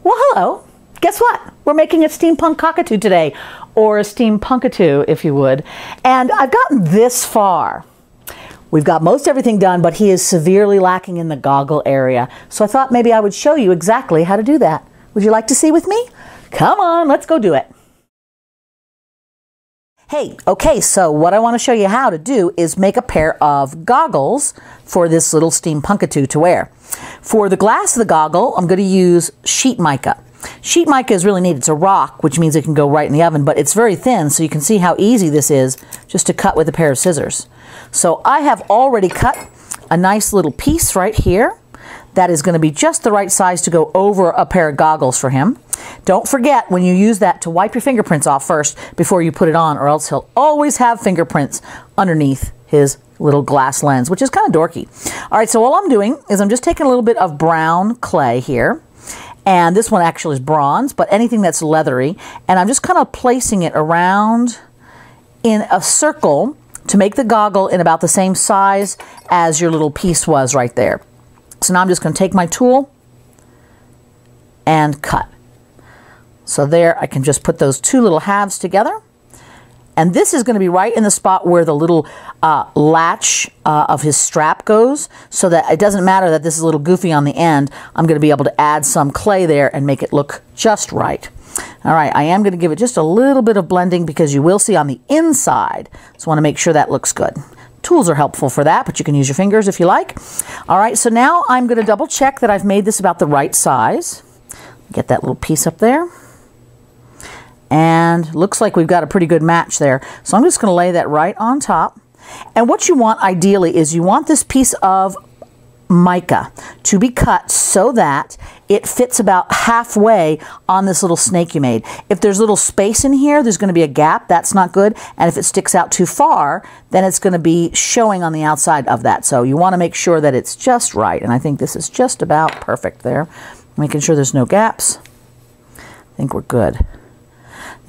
Well, hello. Guess what? We're making a Steampunk Cockatoo today, or a Steampunkatoo, if you would. And I've gotten this far. We've got most everything done, but he is severely lacking in the goggle area. So I thought maybe I would show you exactly how to do that. Would you like to see with me? Come on, let's go do it. Hey, okay, so what I want to show you how to do is make a pair of goggles for this little Steampunkatoo to wear. For the glass of the goggle, I'm going to use sheet mica. Sheet mica is really neat. It's a rock, which means it can go right in the oven, but it's very thin, so you can see how easy this is just to cut with a pair of scissors. So I have already cut a nice little piece right here. That is going to be just the right size to go over a pair of goggles for him. Don't forget when you use that to wipe your fingerprints off first before you put it on, or else he'll always have fingerprints underneath his little glass lens, which is kind of dorky. All right, so all I'm doing is I'm just taking a little bit of brown clay here. And this one actually is bronze, but anything that's leathery. And I'm just kind of placing it around in a circle to make the goggle in about the same size as your little piece was right there. So now I'm just going to take my tool and cut. So there I can just put those two little halves together. And this is going to be right in the spot where the little latch of his strap goes, so that it doesn't matter that this is a little goofy on the end. I'm going to be able to add some clay there and make it look just right. All right, I am going to give it just a little bit of blending because you will see on the inside. So I want to make sure that looks good. Tools are helpful for that, but you can use your fingers if you like. All right, so now I'm going to double check that I've made this about the right size. Get that little piece up there. And looks like we've got a pretty good match there. So I'm just going to lay that right on top. And what you want ideally is you want this piece of mica to be cut so that it fits about halfway on this little snake you made. If there's a little space in here, there's going to be a gap. That's not good. And if it sticks out too far, then it's going to be showing on the outside of that. So you want to make sure that it's just right. And I think this is just about perfect there. Making sure there's no gaps. I think we're good.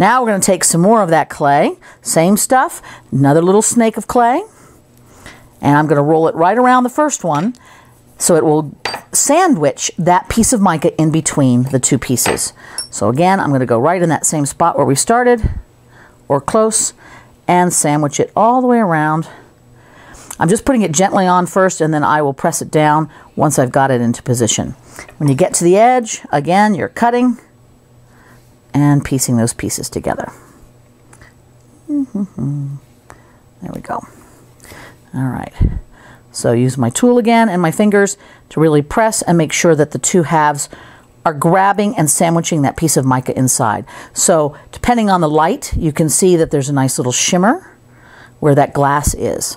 Now we're going to take some more of that clay, same stuff, another little snake of clay, and I'm going to roll it right around the first one so it will sandwich that piece of mica in between the two pieces. So again, I'm going to go right in that same spot where we started, or close, and sandwich it all the way around. I'm just putting it gently on first, and then I will press it down once I've got it into position. When you get to the edge, again, you're cutting and piecing those pieces together. There we go. All right. So use my tool again and my fingers to really press and make sure that the two halves are grabbing and sandwiching that piece of mica inside. So depending on the light, you can see that there's a nice little shimmer where that glass is.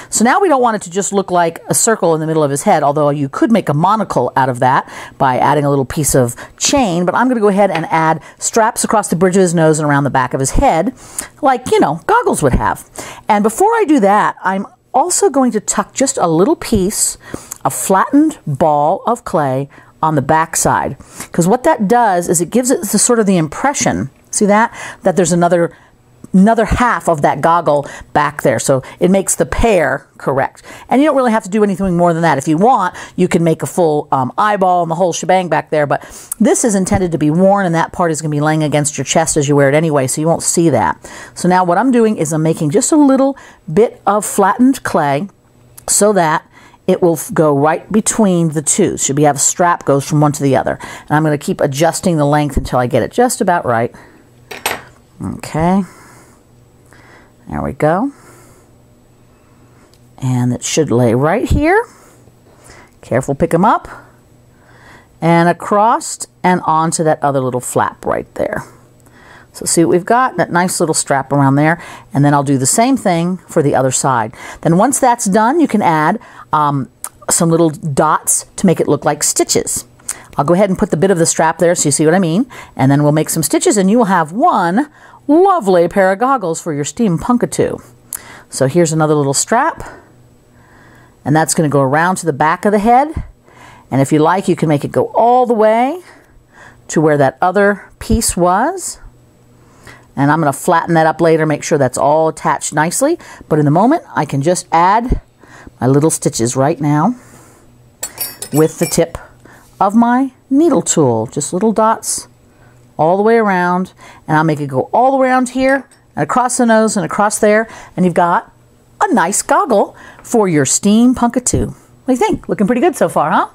So now we don't want it to just look like a circle in the middle of his head, although you could make a monocle out of that by adding a little piece of chain, but I'm going to go ahead and add straps across the bridge of his nose and around the back of his head, like, you know, goggles would have. And before I do that, I'm also going to tuck just a little piece of flattened ball of clay on the back side, because what that does is it gives it the sort of the impression, see that there's another half of that goggle back there. So it makes the pair correct. And you don't really have to do anything more than that. If you want, you can make a full eyeball and the whole shebang back there, but this is intended to be worn, and that part is going to be laying against your chest as you wear it anyway, so you won't see that. So now what I'm doing is I'm making just a little bit of flattened clay so that it will go right between the two. Should be have a strap goes from one to the other. And I'm going to keep adjusting the length until I get it just about right. Okay. There we go. And it should lay right here. Careful, pick them up. And across and onto that other little flap right there. So see what we've got? That nice little strap around there. And then I'll do the same thing for the other side. Then once that's done, you can add some little dots to make it look like stitches. I'll go ahead and put the bit of the strap there so you see what I mean. And then we'll make some stitches and you will have one lovely pair of goggles for your Steampunkatoo. So here's another little strap, and that's going to go around to the back of the head. And if you like, you can make it go all the way to where that other piece was. And I'm going to flatten that up later, make sure that's all attached nicely. But in the moment, I can just add my little stitches right now with the tip of my needle tool. Just little dots all the way around, and I'll make it go all the way around here and across the nose and across there, and you've got a nice goggle for your Steampunkatoo. What do you think? Looking pretty good so far, huh?